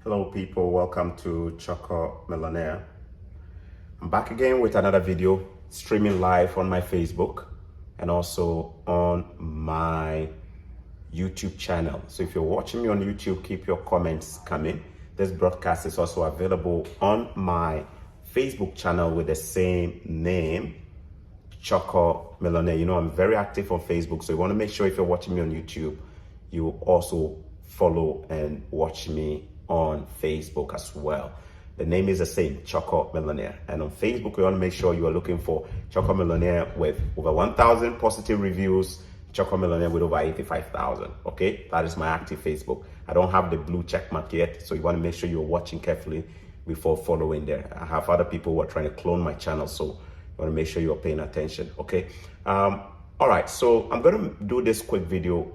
Hello people, welcome to CHORKOR Millionaire. I'm back again with another video, streaming live on my Facebook and also on my YouTube channel. So if you're watching me on YouTube, keep your comments coming. This broadcast is also available on my Facebook channel with the same name, CHORKOR Millionaire. You know, I'm very active on Facebook, so you want to make sure if you're watching me on YouTube, you also follow and watch me on Facebook as well. The name is the same, CHORKOR Millionaire. And on Facebook, you want to make sure you are looking for CHORKOR Millionaire with over 1,000 positive reviews, CHORKOR Millionaire with over 85,000. Okay, that is my active Facebook. I don't have the blue check mark yet, so you want to make sure you're watching carefully before following there. I have other people who are trying to clone my channel, so you want to make sure you're paying attention. Okay. All right, so I'm going to do this quick video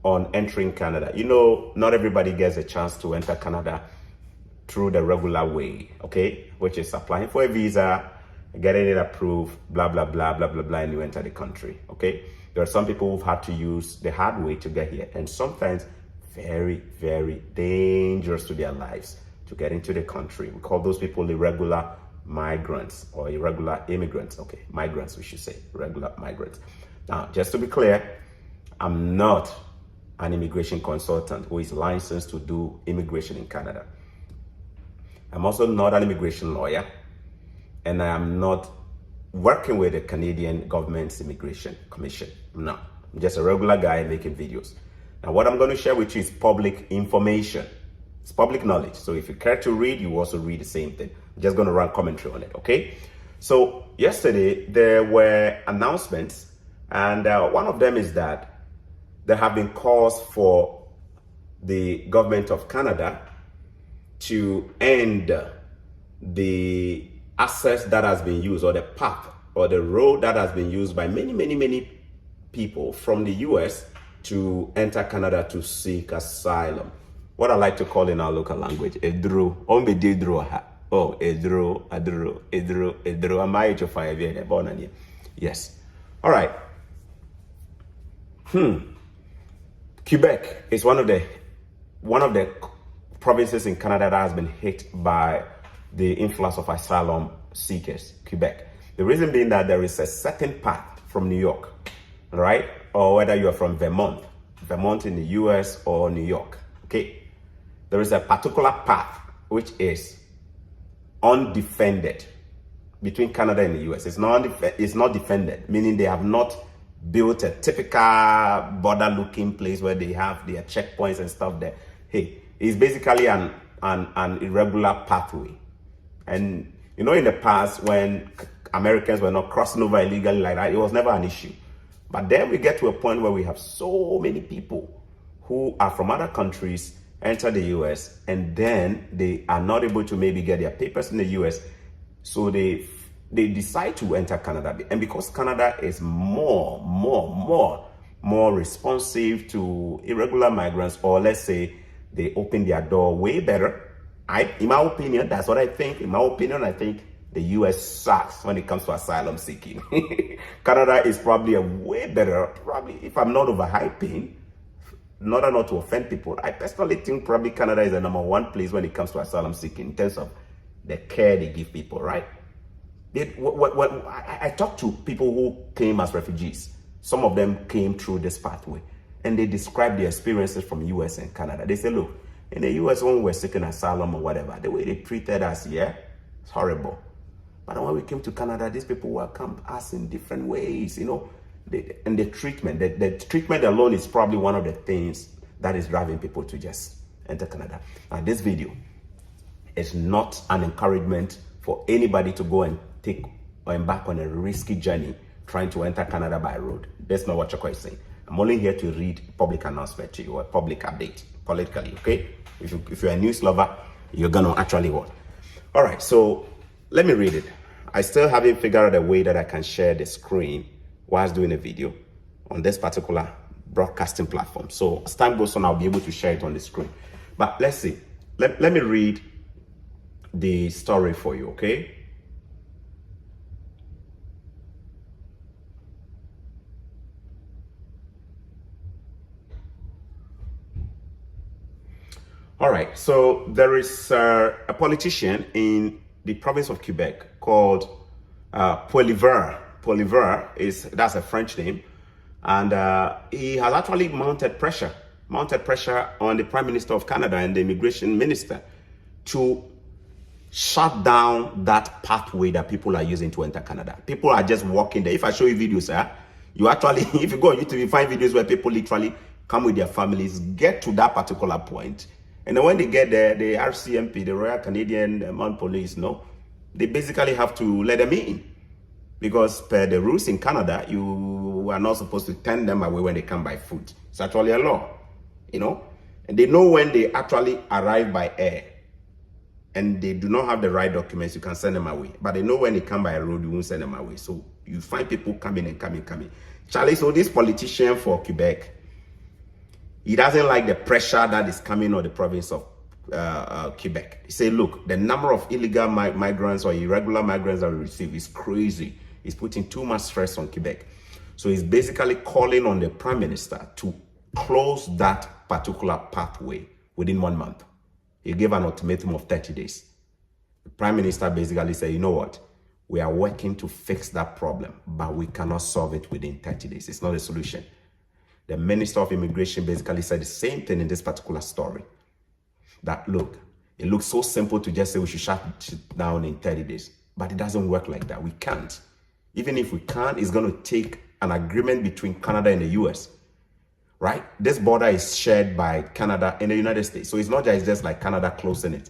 on entering Canada. You know, not everybody gets a chance to enter Canada through the regular way, okay? Which is applying for a visa, getting it approved, blah, blah, blah, blah, blah, blah, and you enter the country, okay? There are some people who've had to use the hard way to get here, and sometimes very, very dangerous to their lives to get into the country. We call those people irregular migrants or irregular immigrants, okay? Migrants, we should say, regular migrants. Now, just to be clear, I'm not an immigration consultant who is licensed to do immigration in Canada. I'm also not an immigration lawyer, and I am not working with the Canadian government's immigration commission. No, I'm just a regular guy making videos. Now, what I'm going to share with you is public information. It's public knowledge. So if you care to read, you also read the same thing. I'm just going to run commentary on it, okay? So yesterday, there were announcements, and one of them is that there have been calls for the government of Canada to end the access that has been used, or the path or the road that has been used by many people from the US to enter Canada to seek asylum. What I like to call in our local language, edru, ombe didru ha. Oh, edru, am I to fire? Yes. All right. Quebec is one of the provinces in Canada that has been hit by the influx of asylum seekers, Quebec. The reason being that there is a certain path from New York, right? Or whether you are from Vermont in the US or New York, okay? There is a particular path which is undefended between Canada and the US. It's not defended, meaning they have not built a typical border-looking place where they have their checkpoints and stuff there. Hey, it's basically an irregular pathway. And you know, in the past, when Americans were not crossing over illegally like that, it was never an issue. But then we get to a point where we have so many people who are from other countries enter the US, and then they are not able to maybe get their papers in the US, so they decide to enter Canada. And because Canada is more responsive to irregular migrants, or let's say they open their door way better. In my opinion, that's what I think. In my opinion, I think the US sucks when it comes to asylum seeking. Canada is probably a way better, probably, if I'm not overhyping, not to offend people, I personally think probably Canada is the #1 place when it comes to asylum seeking in terms of the care they give people, right? I talked to people who came as refugees. Some of them came through this pathway, and they described their experiences from US and Canada. They say, look, in the US, when we were seeking asylum or whatever, the way they treated us, yeah, it's horrible. But when we came to Canada, these people welcomed us in different ways, you know. And the treatment alone is probably one of the things that is driving people to just enter Canada. Now, this video is not an encouragement for anybody to go and take or embark on a risky journey trying to enter Canada by road. That's not what CHORKOR is saying. I'm only here to read public announcement to you, or public update politically, okay? If you're a news lover, you're gonna actually what? All right, so let me read it. I still haven't figured out a way that I can share the screen whilst doing a video on this particular broadcasting platform. So as time goes on, I'll be able to share it on the screen. But let's see. Let me read the story for you, okay? All right, so there is a politician in the province of Quebec called Poliver. Poliver that's a French name, and he has actually mounted pressure on the Prime Minister of Canada and the Immigration Minister to shut down that pathway that people are using to enter Canada. People are just walking there. If I show you videos, you actually, if you go on YouTube, you find videos where people literally come with their families, get to that particular point, and then when they get there, the RCMP, the Royal Canadian Mounted Police, they basically have to let them in. Because per the rules in Canada, you are not supposed to turn them away when they come by foot. It's actually a law, And they know when they actually arrive by air and they do not have the right documents, you can send them away. But they know when they come by road, you won't send them away. So you find people coming and coming. Charlie, so this politician for Quebec, he doesn't like the pressure that is coming on the province of Quebec. He said, look, the number of illegal migrants or irregular migrants that we receive is crazy. It's putting too much stress on Quebec. So he's basically calling on the Prime Minister to close that particular pathway within 1 month. He gave an ultimatum of 30 days. The Prime Minister basically said, you know what? We are working to fix that problem, but we cannot solve it within 30 days. It's not a solution. The Minister of Immigration basically said the same thing in this particular story. That, look, it looks so simple to just say we should shut it down in 30 days. But it doesn't work like that. We can't. Even if we can, it's going to take an agreement between Canada and the US, right? This border is shared by Canada and the United States. So it's not just like Canada closing it.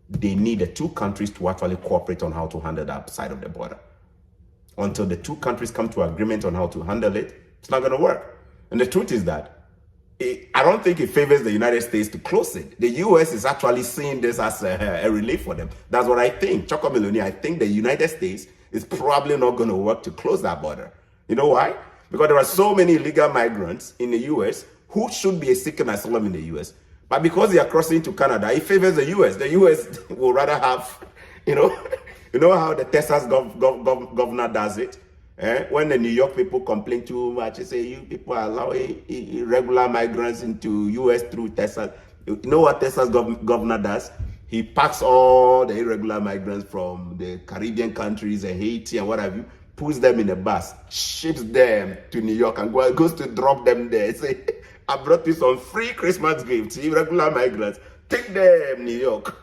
They need the two countries to actually cooperate on how to handle that side of the border. Until the two countries come to agreement on how to handle it, it's not going to work. And the truth is that I don't think it favors the United States to close it. The US is actually seeing this as a relief for them. That's what I think. CHORKOR Millionaire, I think the United States is probably not going to work to close that border. You know why? Because there are so many illegal migrants in the US who should be seeking asylum in the US. But because they are crossing to Canada, it favors the US. The US will rather have, you know how the Texas governor does it? When the New York people complain too much, they say, you people are allowing irregular migrants into US through Texas. You know what Texas governor does? He packs all the irregular migrants from the Caribbean countries and Haiti and what have you, puts them in a bus, ships them to New York and goes to drop them there. Say, I brought you some free Christmas gifts, irregular migrants. Take them, New York.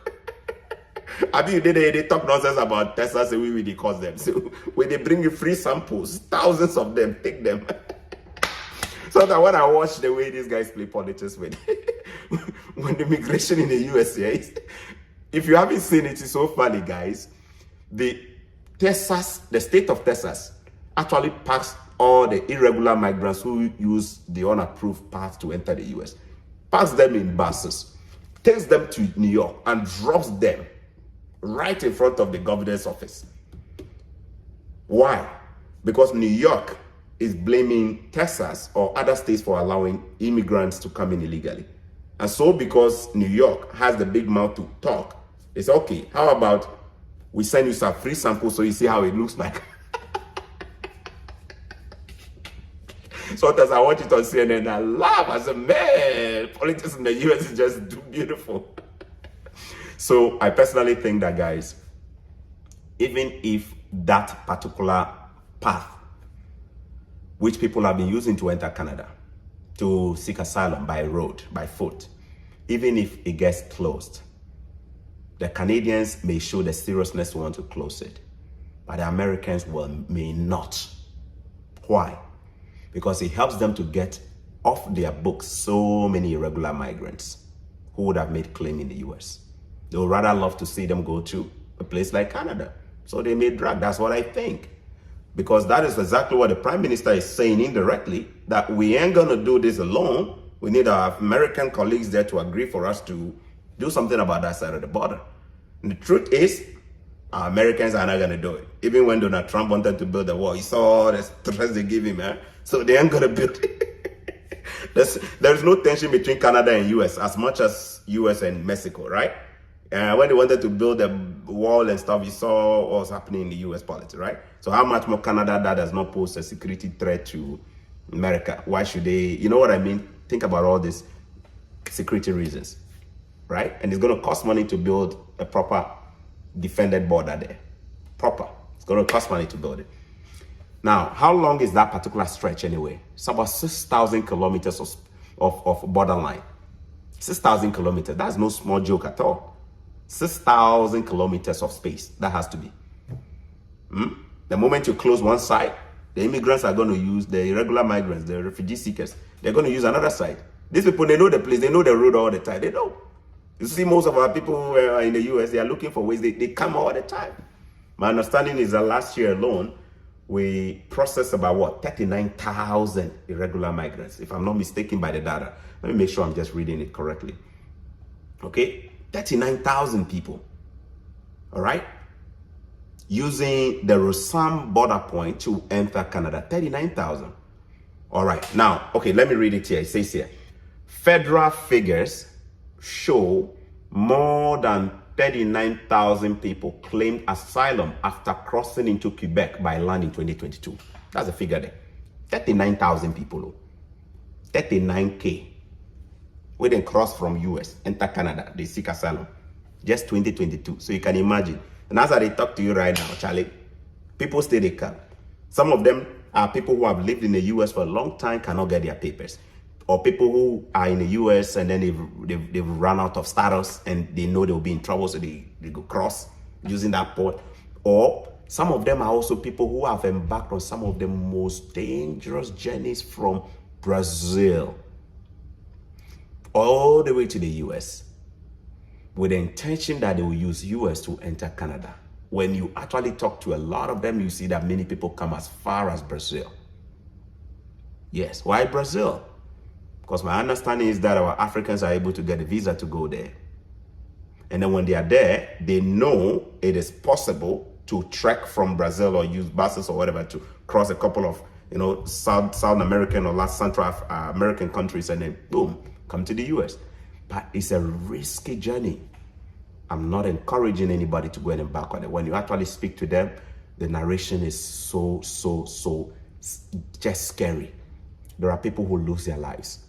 I mean, they talk nonsense about Texas and we cause them. So when they bring you free samples, thousands of them, take them. So that when I watch the way these guys play politics when the immigration in the US, if you haven't seen it, it's so funny, guys. The state of Texas actually packs all the irregular migrants who use the unapproved path to enter the US, packs them in buses, takes them to New York and drops them right in front of the governor's office. Why? Because New York is blaming Texas or other states for allowing immigrants to come in illegally. And so because New York has the big mouth to talk, it's okay, how about we send you some free samples so you see how it looks like. Sometimes I watch it on CNN and I laugh. I say, man, politics in the US is just beautiful. So I personally think that, guys, even if that particular path, which people have been using to enter Canada, to seek asylum by road, by foot, even if it gets closed, the Canadians may show the seriousness to want to close it, but the Americans may not. Why? Because it helps them to get off their books so many irregular migrants who would have made claim in the US. They would rather love to see them go to a place like Canada. So they may drag. That's what I think. Because that is exactly what the Prime Minister is saying indirectly, that we ain't going to do this alone. We need our American colleagues there to agree for us to do something about that side of the border. And the truth is, our Americans are not going to do it. Even when Donald Trump wanted to build a wall, he saw the stress they give him, so they ain't going to build it. There's no tension between Canada and US as much as US and Mexico, right? When they wanted to build a wall and stuff, you saw what was happening in the US politics, right? So how much more Canada that does not pose a security threat to America? Why should they, you know what I mean? Think about all these security reasons. right? And it's going to cost money to build a proper defended border there. It's going to cost money to build it. Now, how long is that particular stretch anyway? It's about 6,000 kilometers of borderline. 6,000 kilometers. That's no small joke at all. 6,000 kilometers of space. That has to be. The moment you close one side, the immigrants are going to use, the irregular migrants, the refugee seekers, they're going to use another side. These people, they know the place, they know the road all the time. They know. You see, most of our people who are in the US, they are looking for ways. They come all the time. My understanding is that last year alone, we processed about 39,000 irregular migrants, if I'm not mistaken by the data. Let me make sure I'm just reading it correctly. Okay, 39,000 people. All right, using the Rosam border point to enter Canada, 39,000. All right, now, okay, let me read it here. It says here, federal figures show more than 39,000 people claimed asylum after crossing into Quebec by land in 2022. That's a figure there. 39,000 people. 39K. We then cross from US, enter Canada, they seek asylum. Just 2022. So you can imagine. And as I talk to you right now, Charlie, people stay they come. Some of them are people who have lived in the US for a long time, cannot get their papers. Or people who are in the US and then they've run out of status and they know they'll be in trouble, so they go cross using that port. Or some of them are also people who have embarked on some of the most dangerous journeys from Brazil all the way to the US with the intention that they will use US to enter Canada. When you actually talk to a lot of them, you see that many people come as far as Brazil. Yes, why Brazil? Because my understanding is that our Africans are able to get a visa to go there. And then when they are there, they know it is possible to trek from Brazil or use buses or whatever to cross a couple of, South American or Central American countries and then boom, come to the US. But it's a risky journey. I'm not encouraging anybody to go and embark on it. When you actually speak to them, the narration is so just scary. There are people who lose their lives.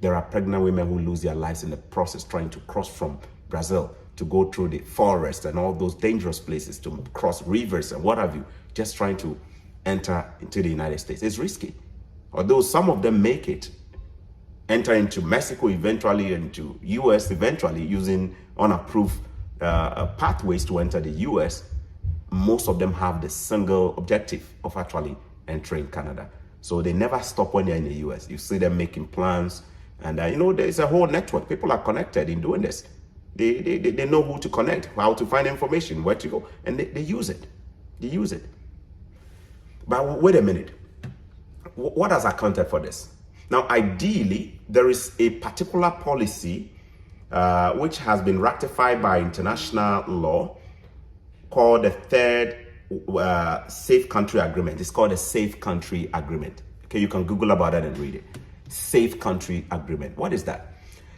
There are pregnant women who lose their lives in the process trying to cross from Brazil to go through the forest and all those dangerous places, to cross rivers and what have you, just trying to enter into the United States. It's risky. Although some of them make it, enter into Mexico eventually, into US eventually, using unapproved pathways to enter the US, most of them have the single objective of actually entering Canada. So they never stop when they're in the US. You see them making plans. And, there's a whole network. People are connected in doing this. They know who to connect, how to find information, where to go. And they use it. They use it. But wait a minute. What has accounted for this? Now, ideally, there is a particular policy which has been ratified by international law called the Third Safe Country Agreement. It's called the Safe Country Agreement. Okay, you can Google about that and read it. Safe Country Agreement. What is that?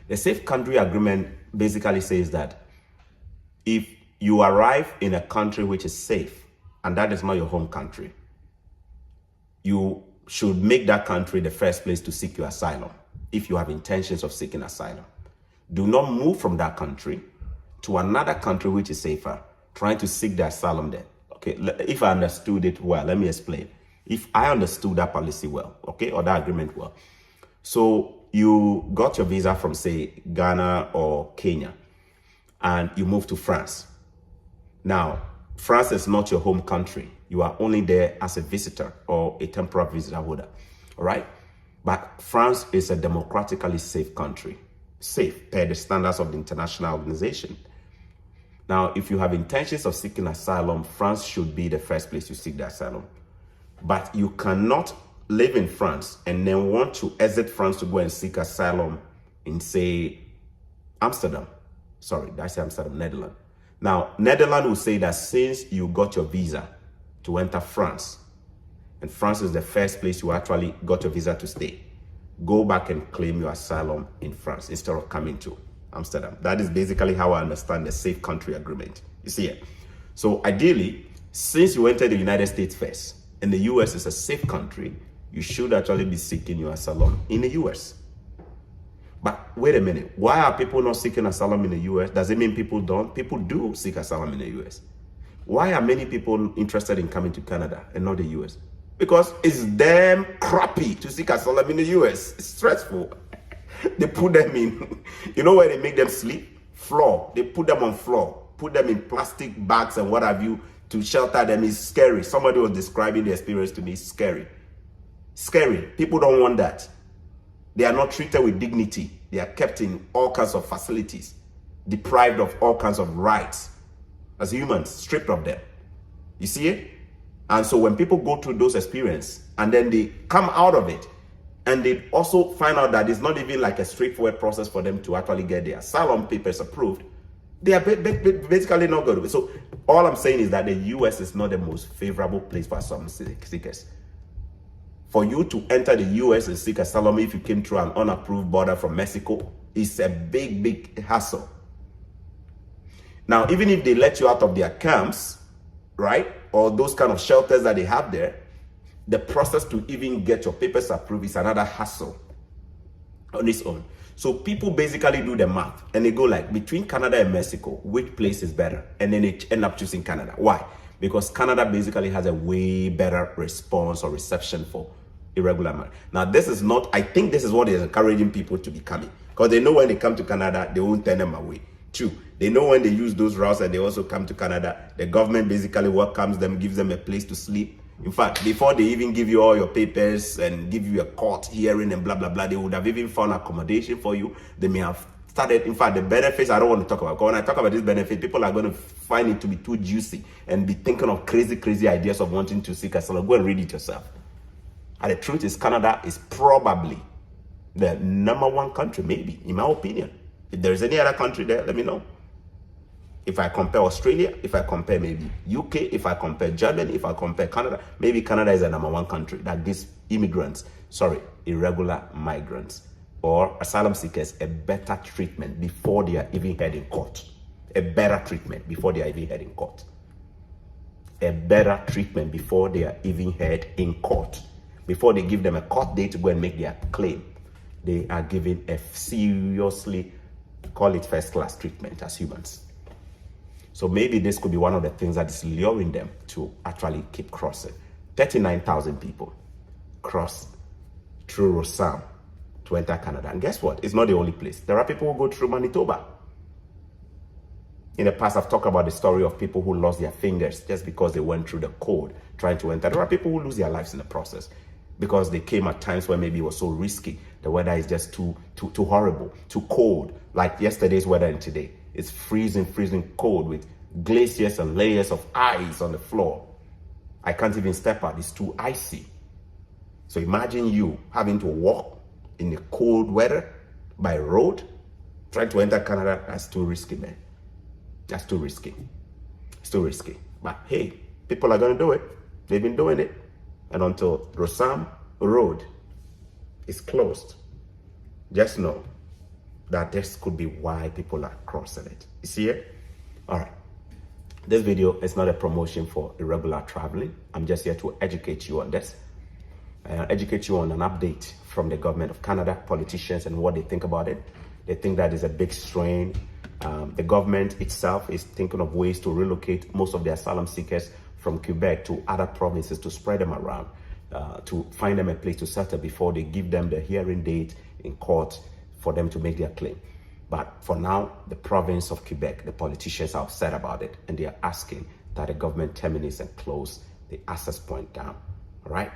The Safe Country Agreement basically says that if you arrive in a country which is safe, and that is not your home country, you should make that country the first place to seek your asylum if you have intentions of seeking asylum. Do not move from that country to another country which is safer, trying to seek the asylum there. Okay, if I understood it well, let me explain. If I understood that policy well, okay, or that agreement well. So you got your visa from, say, Ghana or Kenya, and you move to France. Now, France is not your home country. You are only there as a visitor or a temporary visitor holder, all right? But France is a democratically safe country, safe per the standards of the international organization. Now, if you have intentions of seeking asylum, France should be the first place you seek the asylum. But you cannot live in France and then want to exit France to go and seek asylum in, say, Amsterdam. Sorry, did I say Amsterdam? Netherlands. Now, Netherlands will say that since you got your visa to enter France, and France is the first place you actually got your visa to stay, go back and claim your asylum in France instead of coming to Amsterdam. That is basically how I understand the Safe Country Agreement. You see it? So ideally, since you entered the United States first, and the US is a safe country, you should actually be seeking your asylum in the US. But wait a minute, why are people not seeking asylum in the US? Does it mean people don't? People do seek asylum in the US. Why are many people interested in coming to Canada and not the US? Because it's damn crappy to seek asylum in the US. It's stressful. They put them in, you know where they make them sleep? Floor. They put them on floor, put them in plastic bags and what have you to shelter them. Is scary. Somebody was describing the experience to me. It's scary. Scary. People don't want that. They are not treated with dignity. They are kept in all kinds of facilities, deprived of all kinds of rights as humans, stripped of them. You see it? And so when people go through those experiences and then they come out of it, and they also find out that it's not even like a straightforward process for them to actually get their asylum papers approved, they are basically not going to. So all I'm saying is that the US is not the most favorable place for asylum seekers. For you to enter the US and seek asylum if you came through an unapproved border from Mexico is a big hassle. Now, even if they let you out of their camps, right, or those kind of shelters that they have there, the process to even get your papers approved is another hassle on its own. So people basically do the math and they go like, between Canada and Mexico, which place is better? And then they end up choosing Canada. Why? Because Canada basically has a way better response or reception for irregular marriage. Now, this is not, I think this is what is encouraging people to be coming, because they know when they come to Canada, they won't turn them away. Two, they know when they use those routes and they also come to Canada, the government basically welcomes them, gives them a place to sleep. In fact, before they even give you all your papers and give you a court hearing and blah, blah, blah, they would have even found accommodation for you. They may have started, in fact, the benefits I don't want to talk about. Because when I talk about this benefit, people are going to find it to be too juicy and be thinking of crazy ideas of wanting to seek asylum. Go and read it yourself. And the truth is, Canada is probably the #1 country, maybe, in my opinion. If there's any other country there, let me know. If I compare Australia, if I compare maybe UK, if I compare Germany, if I compare Canada, maybe Canada is the #1 country that gives irregular migrants or asylum seekers a better treatment before they are even heard in court. A better treatment before they are even heard in court. A better treatment before they are even heard in court. Before they give them a court date to go and make their claim, they are given a seriously, call it first-class treatment as humans. So maybe this could be one of the things that is luring them to actually keep crossing. 39,000 people crossed through Rossam to enter Canada. And guess what? It's not the only place. There are people who go through Manitoba. In the past, I've talked about the story of people who lost their fingers just because they went through the code trying to enter. There are people who lose their lives in the process because they came at times where maybe it was so risky. The weather is just too horrible, too cold. Like yesterday's weather and today. It's freezing cold with glaciers and layers of ice on the floor. I can't even step out. It's too icy. So imagine you having to walk in the cold weather by road, trying to enter Canada. That's too risky, man. That's too risky. It's too risky. But hey, people are going to do it. They've been doing it. And until Rossam Road is closed, just know that this could be why people are crossing it. You see it? All right. This video is not a promotion for irregular traveling. I'm just here to educate you on this. Educate you on an update from the government of Canada, politicians, and what they think about it. They think that is a big strain. The government itself is thinking of ways to relocate most of the asylum seekers from Quebec to other provinces to spread them around, to find them a place to settle before they give them the hearing date in court for them to make their claim. But for now, the province of Quebec, the politicians are upset about it, and they are asking that the government terminates and close the access point down. All right?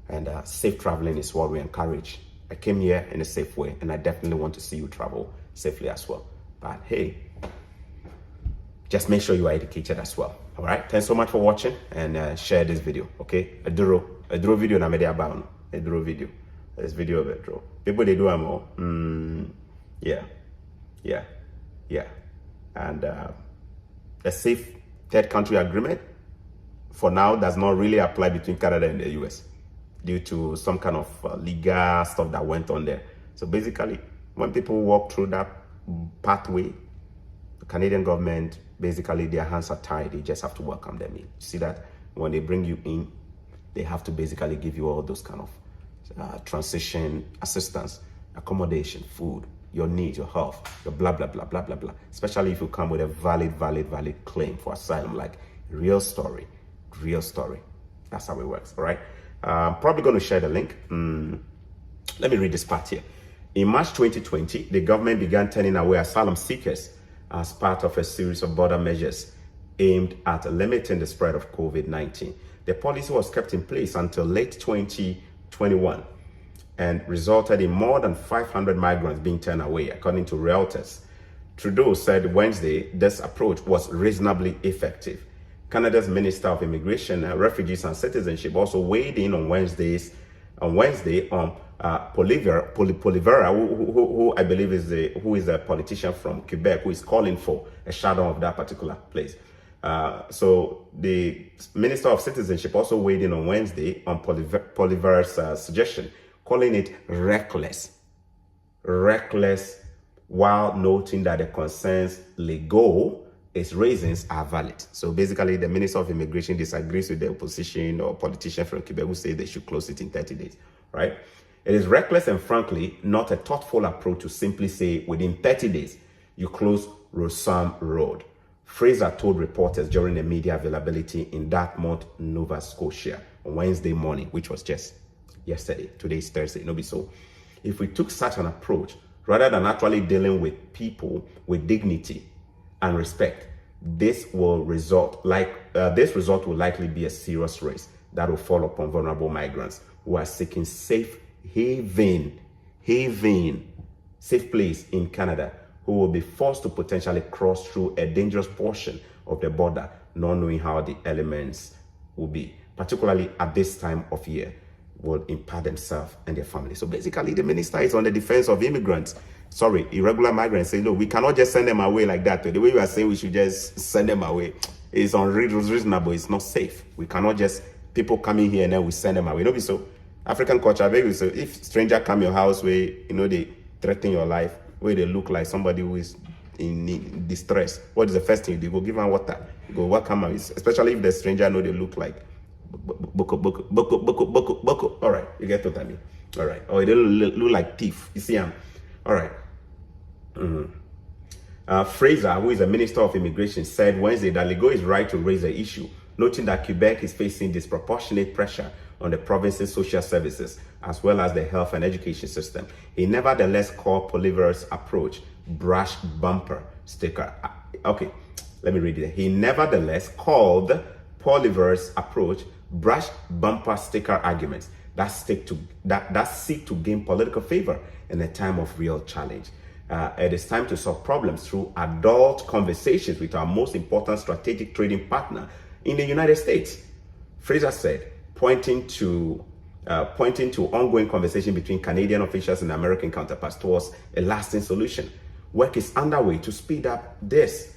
And safe traveling is what we encourage. I came here in a safe way, and I definitely want to see you travel safely as well. But hey, just make sure you are educated as well. All right? Thanks so much for watching, and share this video, okay? A duro video na media about a duro video. This video of it, bro. People they do more. Yeah. And a safe third country agreement for now does not really apply between Canada and the US due to some kind of legal stuff that went on there. So basically, when people walk through that pathway, the Canadian government, basically their hands are tied. They just have to welcome them in. You see that when they bring you in, they have to basically give you all those kind of transition assistance accommodation, food, your needs, your health, your blah, blah, blah, blah, blah, blah. Especially if you come with a valid claim for asylum, like real story. That's how it works, all right? I'm probably going to share the link. Let me read this part here. In March 2020, the government began turning away asylum seekers as part of a series of border measures aimed at limiting the spread of COVID-19. The policy was kept in place until late 2021 and resulted in more than 500 migrants being turned away, according to Reuters. Trudeau said Wednesday this approach was reasonably effective. Canada's Minister of Immigration, Refugees and Citizenship also weighed in on Wednesday on Poilievre, who I believe is a politician from Quebec, who is calling for a shutdown of that particular place. So the Minister of Citizenship also weighed in on Wednesday on Poilievre's suggestion, calling it reckless, while noting that the concerns Legault its reasons are valid. So basically, the Minister of Immigration disagrees with the opposition or politician from Quebec who say they should close it in 30 days, right? It is reckless and frankly not a thoughtful approach to simply say within 30 days, you close Rosam Road. Fraser told reporters during a media availability in Dartmouth, Nova Scotia on Wednesday morning, which was just yesterday. Today is Thursday, no be so. If we took such an approach, rather than actually dealing with people with dignity and respect, this result will likely be a serious risk that will fall upon vulnerable migrants who are seeking safe place in Canada, who will be forced to potentially cross through a dangerous portion of the border, not knowing how the elements will be, particularly at this time of year, will impact themselves and their families. So basically, the minister is on the defense of irregular migrants, saying, look, we cannot just send them away like that. The way you are saying we should just send them away is unreasonable. It's not safe. We cannot just, people coming here and then we send them away. No, so African culture, baby, so if stranger come your house where, they threaten your life, where they look like somebody who is in distress, what is the first thing you do? You go give them water. You go welcome them, especially if the stranger know they look like boko. All right, you get what I mean. All right, or they look like thief. You see them. All right. Fraser, who is a Minister of Immigration, said Wednesday that Legault is right to raise the issue, noting that Quebec is facing disproportionate pressure on the province's social services, as well as the health and education system. He nevertheless called Poilievre's approach brush bumper sticker. Okay, let me read it. He nevertheless called Poilievre's approach brush bumper sticker arguments that seek to gain political favor in a time of real challenge. It is time to solve problems through adult conversations with our most important strategic trading partner in the United States, Fraser said, pointing to ongoing conversation between Canadian officials and American counterparts towards a lasting solution. Work is underway to speed up this.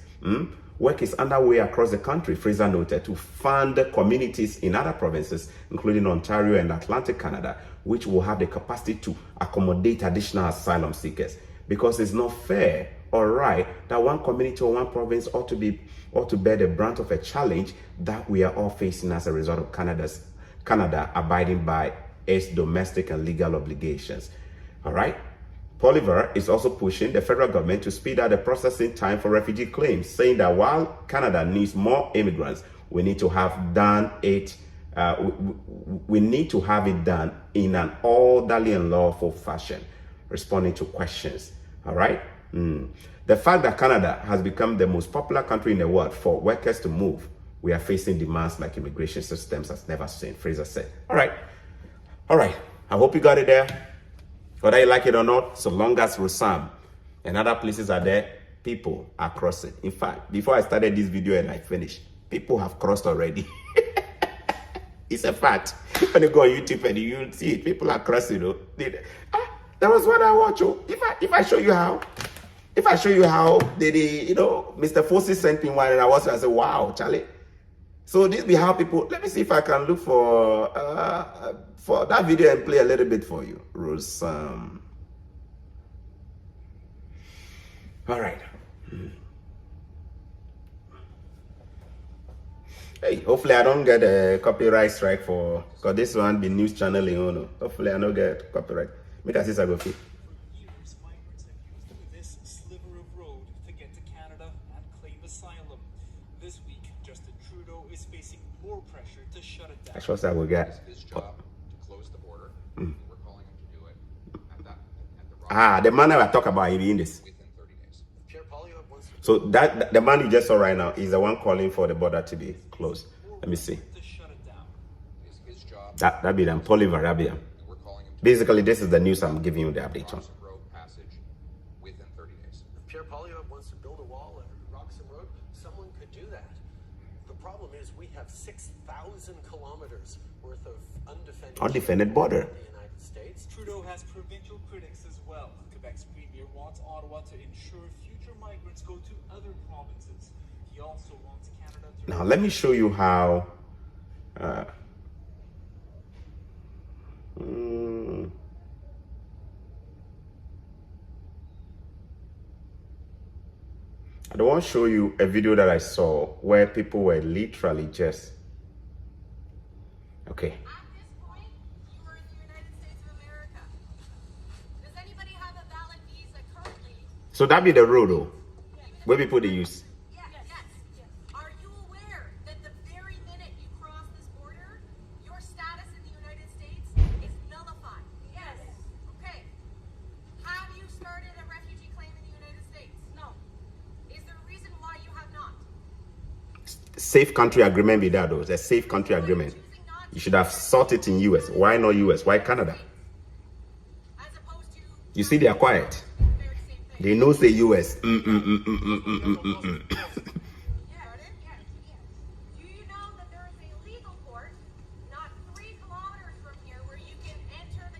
Work is underway across the country, Fraser noted, to fund communities in other provinces, including Ontario and Atlantic Canada, which will have the capacity to accommodate additional asylum seekers. Because it's not fair or right that one community or one province ought to bear the brunt of a challenge that we are all facing as a result of Canada abiding by its domestic and legal obligations. All right. Poilievre is also pushing the federal government to speed up the processing time for refugee claims, saying that while Canada needs more immigrants, we need to have it done in an orderly and lawful fashion, responding to questions. All right. The fact that Canada has become the most popular country in the world for workers to move, we are facing demands like immigration systems has never seen, Fraser said. All right. I hope you got it there. Whether you like it or not, so long as Rosam and other places are there, people are crossing. In fact, before I started this video and I finished, people have crossed already. It's a fact. When you go on YouTube and you see it, people are crossing. That was what I watch. If I show you how, Mr. Fossey sent me one and I said, wow, Charlie. So this be how people, let me see if I can look for that video and play a little bit for you. Rosam. All right. Hey, hopefully I don't get a copyright strike because this one be news channel. Hopefully I don't get copyright. Make a sister go fit. more pressure to shut it down. I trust that we get. His job to close the border. We're calling him to do it at The man that I talk about in this. within 30 days. So that the man you just saw right now is the one calling for the border to be closed. Let me see. To shut it down. His job. That be them. Poliver, that be them. We're calling him to Basically, this is the news I'm giving you the update on. Roxham Road passage within 30 days. If Pierre Poilievre wants to build a wall at Roxham Road, someone could do that. The problem is we have 6,000 kilometers worth of Undefended border. in the United States. Trudeau has provincial critics as well. Quebec's premier wants Ottawa to ensure future migrants go to other provinces. He also wants Canada to... Now, let me show you how. I don't want to show you a video that I saw where people were literally just. Okay. At this point, you are in the United States of America. Does anybody have a valid visa currently? So that be the rule, though, where people they use. Yes. Are you aware that the very minute you cross this border, your status in the United States is nullified? Yes. Okay. Have you started a refugee claim in the United States? No. Is there a reason why you have not? Safe country agreement be that, though. It's a safe country agreement. You should have sought it in US. Why not US? Why Canada? As opposed to You see, they are quiet. the very same thing. They know say US. Pardon? Yes. Do you know that there is a legal port not 3 kilometers from here where you can enter the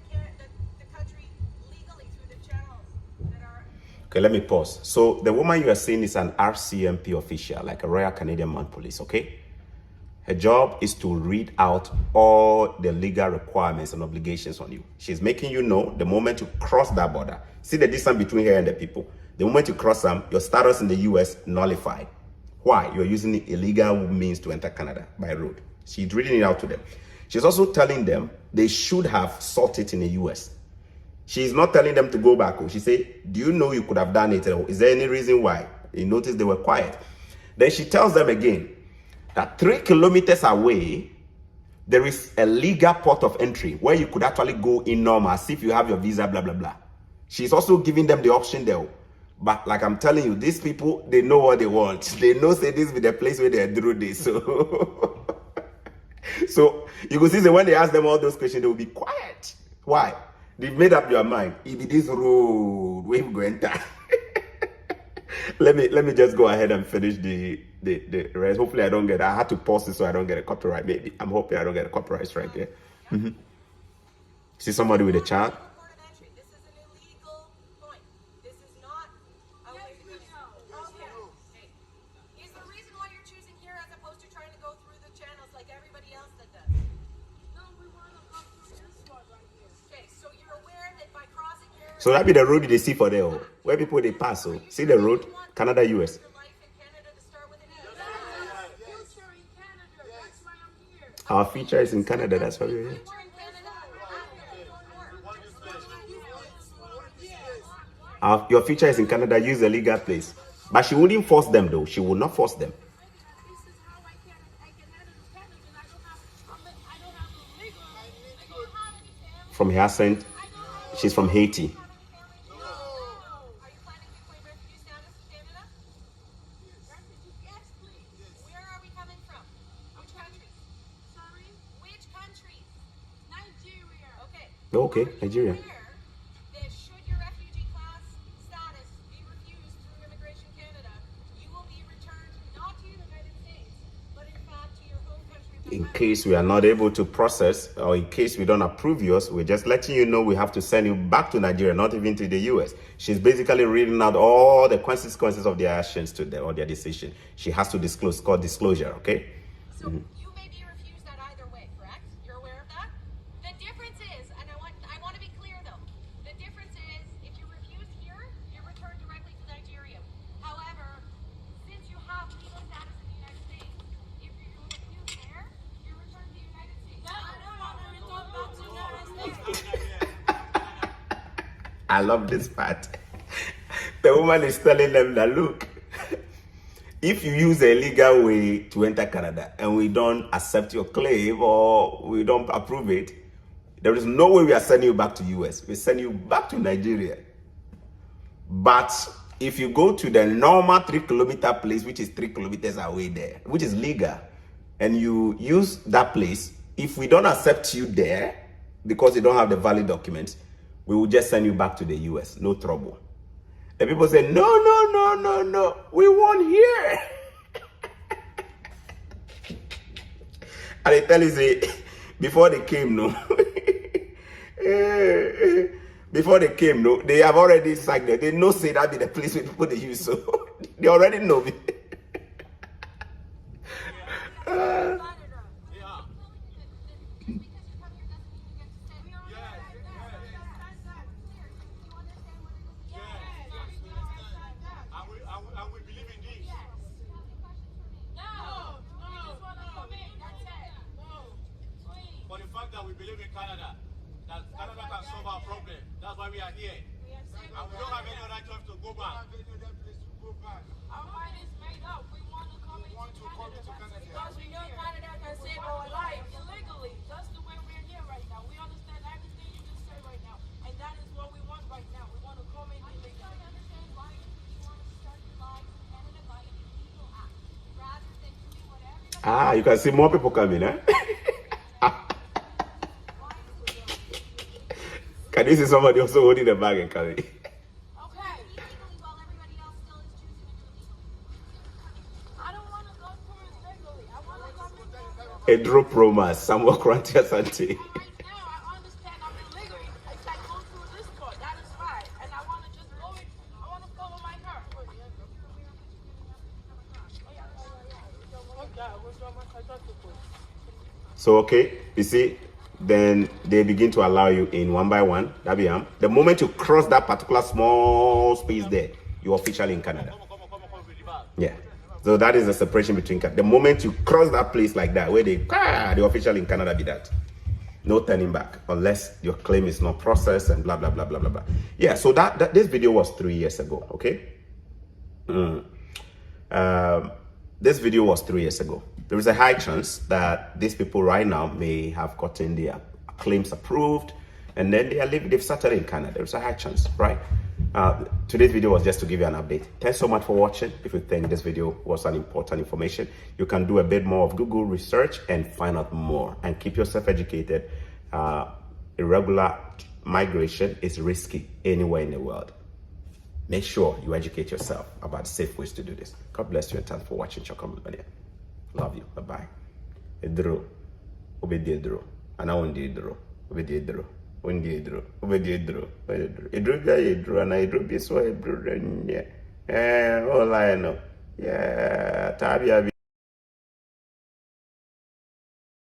country legally through the channels that are... Okay, let me pause. So the woman you are seeing is an RCMP official, like a Royal Canadian Mounted Police, okay? Her job is to read out all the legal requirements and obligations on you. She's making you know the moment you cross that border. See the distance between her and the people. The moment you cross them, your status in the US nullified. Why? You're using illegal means to enter Canada by road. She's reading it out to them. She's also telling them they should have sought it in the US. She's not telling them to go back. She said, do you know you could have done it? Is there any reason why? You notice they were quiet. Then she tells them again that 3 kilometers away, there is a legal port of entry where you could actually go in normal, as if you have your visa, blah, blah, blah. She's also giving them the option there. But like I'm telling you, these people, they know what they want. They know, say, this be the place where they do this. So, so you can see that when they ask them all those questions, they will be quiet. Why? They've made up your mind. If it is road, where we go enter. Let me just go ahead and finish the rest. Hopefully I don't get, I had to pause this so I don't get a copyright. Maybe I'm hoping I don't get a copyright right there. See somebody with a child? Port of entry. This is an illegal point. This is not a way to go. Okay. Is the reason why you're choosing here as opposed to trying to go through the channels like everybody else that does? No, we want to go through this one right here. Okay, so you're aware that by crossing here... So that be the road they see for there, where people they pass. So see the road, Canada, US. Your life in Canada to start with an Future in Canada. That's why I'm here. Our future is in Canada. That's why we're here. future in Canada after you work. Your future is in Canada. Use a legal place. But she wouldn't force them, though. She would not force them. This is how I can enter Canada. I don't have a legal. I don't have any family. From her accent, she's from Haiti. Are you planning to claim refugee status in Canada? Yes, please. Where are we coming from? Which country? Sorry. Which country? Nigeria. Okay. Okay, Nigeria. Aware that should your refugee class status be refused through Immigration Canada, you will be returned not to the United States, but in fact to your home country. In case we are not able to process, or in case we don't approve yours, we're just letting you know we have to send you back to Nigeria, not even to the US. She's basically reading out all the consequences of their actions to them or their decision. She has to disclose, called disclosure, okay? So you may be refused that either way, correct? You're aware of that? The difference is, and I want to be clear though, the difference is if you're refused here, you're returned directly to Nigeria. However, since you have legal status in the United States, if you're refused there, you're returned to the United States. I love this part. The woman is telling them that, look, if you use a legal way to enter Canada and we don't accept your claim or we don't approve it, there is no way we are sending you back to US. We send you back to Nigeria. But if you go to the normal 3-kilometer place, which is 3 kilometers away there, which is legal, and you use that place, if we don't accept you there because you don't have the valid documents, we will just send you back to the US. No trouble. The people say, no, we want here. And they tell you, say, before they came, before they came, they have already signed it. They know say that be the place where people they use, so they already know me. For the fact that we believe in Canada, that Canada can solve our problem. That's why we are here. And we don't have any other choice to go back. Our mind is made up. We want to come into Canada. Because we know Canada can save our life illegally. That's the way we're here right now. We understand everything you just said right now. And that is what we want right now. We want to come in illegally. I understand why you want to start your lives in Canada by a legal act, rather than doing what everybody You can see more people coming, eh? Can you see somebody also holding the bag and carrying? illegally while everybody else still is choosing to do legally. I don't want to go through it legally. I want to come in legally. Edro Promas, Samuel Krantia Sante. Right now, I understand I'm illegally. If I go through this part, that is fine. And I want to just go it. I want to follow my car. So, okay, you see, then they begin to allow you in one by one. The moment you cross that particular small space there, you're officially in Canada. Yeah. So that is the separation between the moment you cross that place like that, where they're officially in Canada, be that. No turning back unless your claim is not processed and blah, blah, blah, blah, blah, blah. Yeah, so this video was 3 years ago, okay? This video was 3 years ago. There is a high chance that these people right now may have gotten their claims approved and then they've settled in Canada. There's a high chance, right? Today's video was just to give you an update. Thanks so much for watching. If you think this video was an important information, you can do a bit more of Google research and find out more and keep yourself educated. Irregular migration is risky anywhere in the world. Make sure you educate yourself about safe ways to do this. God bless you and thanks for watching CHORKOR Millionaire. Love you. Bye-bye. Edro. Obedi edro. Ana ondi edro. Obedi edro. Ondi edro. Obedi edro. Edro bia edro. Ana edro bi so edro. All I know. Yeah. Tabia.